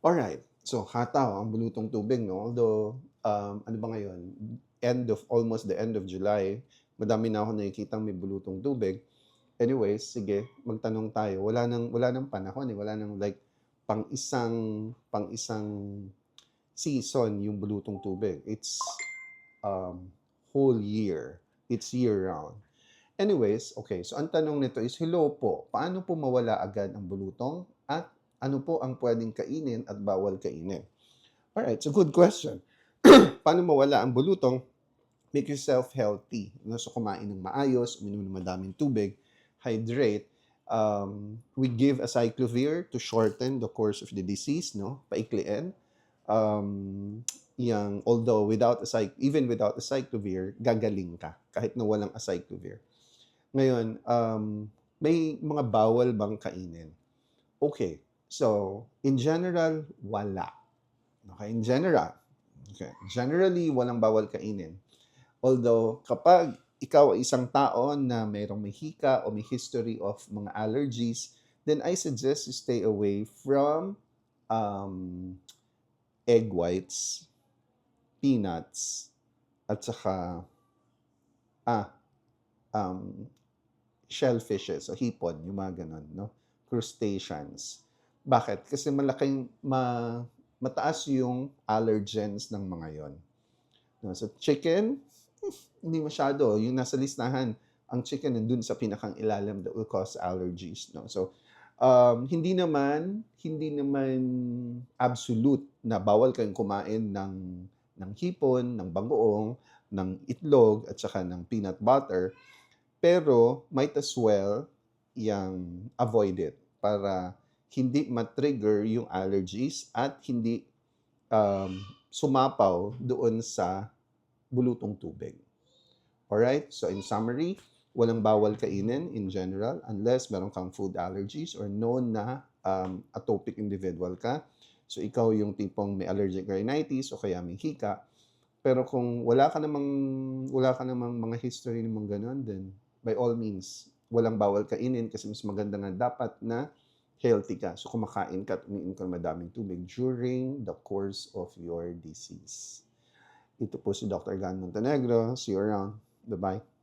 Alright. So, hataw ang bulutong tubig 'no, although, ano ba ngayon, almost the end of July, madami na akong nakikitang may bulutong tubig. Anyways, sige magtanong tayo. Wala ng panahon, eh, wala ng like pang-isang season yung bulutong tubig. It's, whole year. It's year-round. Anyways, okay. So, ang tanong nito is, hello po, paano po mawala agad ang bulutong at ano po ang puwedeng kainin at bawal kainin? Alright, so good question. Paano mawala ang bulutong? Make yourself healthy. No? So, kumain ng maayos, uminom ng madaming tubig, hydrate. We give acyclovir to shorten the course of the disease, no? Paikliin. Although even without acyclovir, gagaling ka kahit na walang acyclovir. Ngayon, may mga bawal bang kainin? Okay. So, in general, wala. Okay, in general. Okay. Generally, walang bawal kainin. Although, kapag ikaw ay isang tao na mayroong may hika o may history of mga allergies, then I suggest you stay away from egg whites, peanuts, at saka um, shellfishes o hipon, yung mga ganun, no? Crustaceans. Bakit? Kasi mataas yung allergens ng mga yon. No? So, chicken, hindi masyado. Yung nasa listahan, ang chicken nandun sa pinakang ilalim that will cause allergies. No? So, hindi naman absolute na bawal kayong kumain ng hipon, ng bagoong, ng itlog, at saka ng peanut butter. Pero might as well yang avoid it para hindi ma-trigger yung allergies at hindi sumapaw doon sa bulutong tubig. Alright? So in summary, walang bawal kainin in general unless meron kang food allergies or known na atopic individual ka. So ikaw yung tipong may allergic rhinitis o kaya may hika. Pero kung wala ka namang mga history ng mga ganun, then by all means, walang bawal kainin kasi mas maganda nga dapat na healthy ka. So kumakain ka at umiinom ka ng madaming tubig during the course of your disease. Ito po si Dr. Gan Montenegro. See you around. Bye-bye.